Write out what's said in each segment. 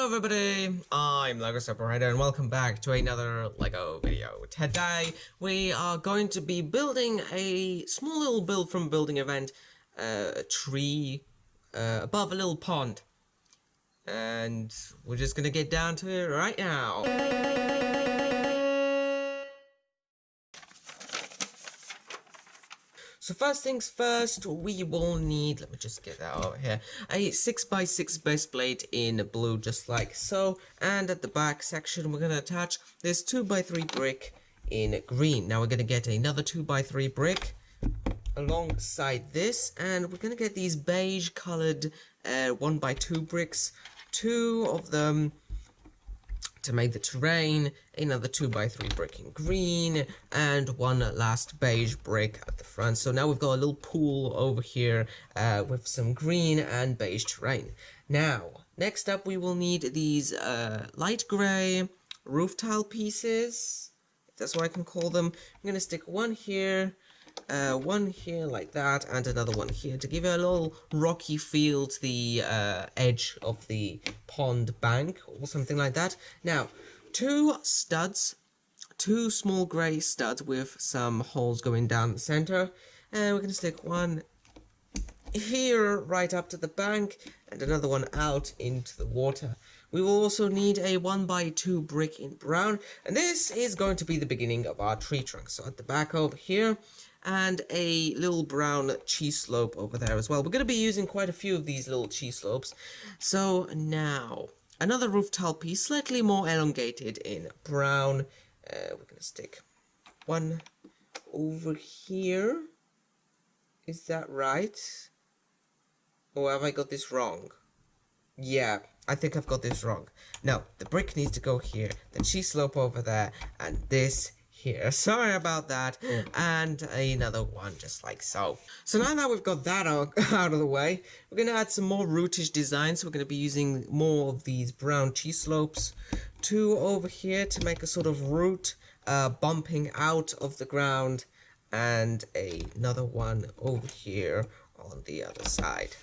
everybody, I'm LEGO Separator and welcome back to another LEGO video. Today we are going to be building a small little build from building event, a tree above a little pond. And we're just gonna get down to it right now. So first things first, we will need, let me just get that over here, a 6x6 base plate in blue, just like so. And at the back section, we're going to attach this 2x3 brick in green. Now we're going to get another 2x3 brick alongside this, and we're going to get these beige colored 1x2 bricks, 2 of them to make the terrain, another 2x3 brick in green, and one last beige brick at the front. So now we've got a little pool over here with some green and beige terrain. Now, next up we will need these light grey roof tile pieces, if that's what I can call them. I'm going to stick one here like that, and another one here to give it a little rocky feel to the edge of the pond bank or something like that. Now, 2 studs, 2 small grey studs with some holes going down the center, and we're going to stick one here right up to the bank and another one out into the water. We will also need a 1x2 brick in brown, and this is going to be the beginning of our tree trunk. So at the back over here, and a little brown cheese slope over there as well. We're going to be using quite a few of these little cheese slopes. So now, another roof tile piece, slightly more elongated in brown. We're going to stick one over here. Is that right? Or have I got this wrong? Yeah, I think I've got this wrong. No, the brick needs to go here, the cheese slope over there, and this here. Sorry about that. And another one just like so. So now that we've got that out of the way, we're going to add some more rootish designs. So we're going to be using more of these brown cheese slopes. 2 over here to make a sort of root bumping out of the ground, and another one over here on the other side.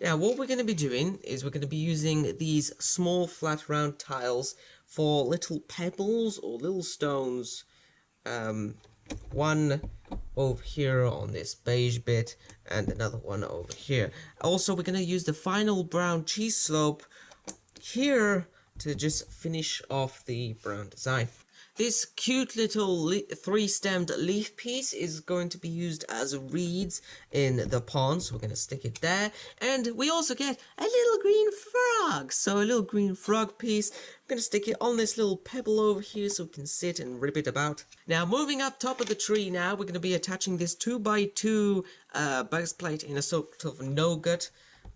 Now, what we're going to be doing is we're going to be using these small flat round tiles for little pebbles or little stones. One over here on this beige bit and another one over here. Also, we're going to use the final brown cheese slope here to just finish off the brown design. This cute little 3-stemmed leaf piece is going to be used as reeds in the pond, so we're going to stick it there. And we also get a little green frog, so a little green frog piece. I'm going to stick it on this little pebble over here so we can sit and rip it about. Now, moving up top of the tree now, we're going to be attaching this 2x2 base plate in a sort of nougat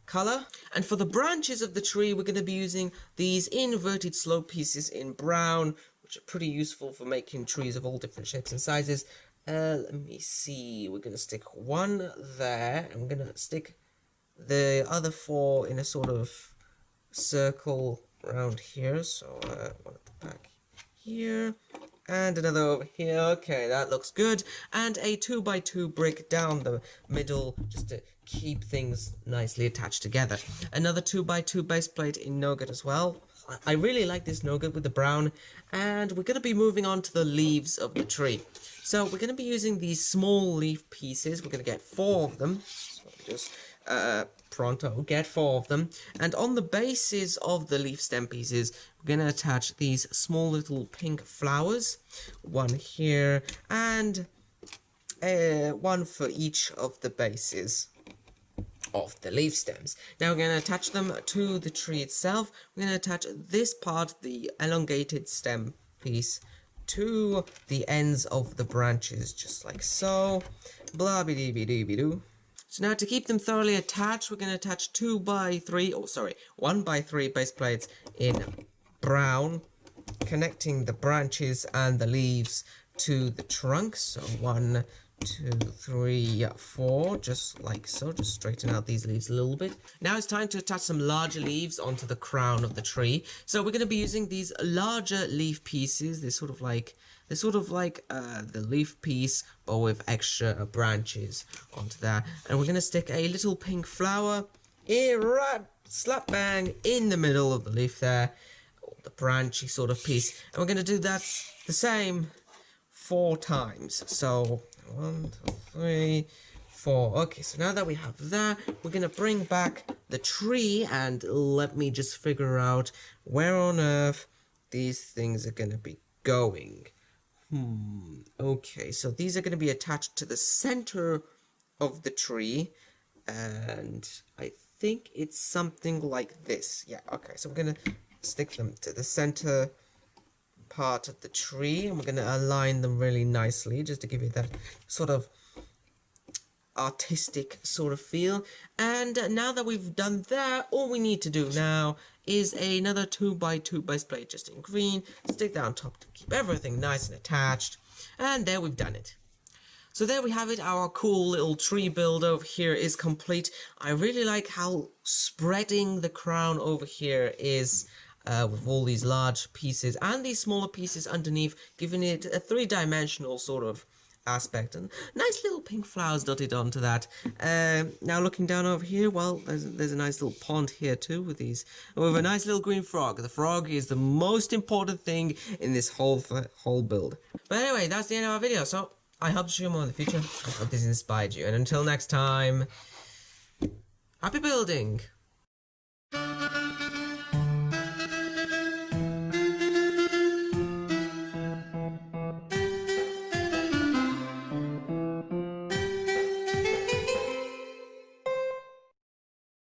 color. And for the branches of the tree, we're going to be using these inverted slope pieces in brown, which are pretty useful for making trees of all different shapes and sizes. Let me see, we're going to stick one there, and we're going to stick the other 4 in a sort of circle around here. So one at the back here, and another over here. Okay, that looks good. And a 2x2 brick down the middle, just to keep things nicely attached together. Another 2x2 base plate in nougat as well. I really like this nougat with the brown, and we're going to be moving on to the leaves of the tree. So we're going to be using these small leaf pieces. We're going to get 4 of them. So just pronto, get 4 of them. And on the bases of the leaf stem pieces, we're going to attach these small little pink flowers. One here, and one for each of the bases of the leaf stems. Now we're going to attach them to the tree itself. We're going to attach this part, the elongated stem piece, to the ends of the branches, just like so. Blah be dee be dee be doo. So now to keep them thoroughly attached, we're going to attach 1x3 base plates in brown, connecting the branches and the leaves to the trunk. So 1, 2, 3, 4, just like so. Just straighten out these leaves a little bit. Now it's time to attach some larger leaves onto the crown of the tree. So we're going to be using these larger leaf pieces. They're sort of like the leaf piece, but with extra branches onto that. And we're going to stick a little pink flower right slap bang in the middle of the leaf there, the branchy sort of piece, and we're going to do that the same 4 times. So 1, 2, 3, 4. Okay, so now that we have that, we're going to bring back the tree, and let me just figure out where on earth these things are going to be going. Okay, so these are going to be attached to the center of the tree, and I think it's something like this. Yeah, okay, so we're going to stick them to the center part of the tree, and we're going to align them really nicely just to give it that sort of artistic sort of feel. And now that we've done that, all we need to do now is another 2x2 base plate just in green, stick that on top to keep everything nice and attached, and there we've done it. So there we have it, our cool little tree build over here is complete. I really like how spreading the crown over here is with all these large pieces and these smaller pieces underneath, giving it a 3-dimensional sort of aspect, and nice little pink flowers dotted onto that. Now looking down over here, well, there's a nice little pond here too with a nice little green frog. The frog is the most important thing in this whole build. But anyway, that's the end of our video. So I hope to show you more in the future. I hope this inspired you, and until next time, happy building.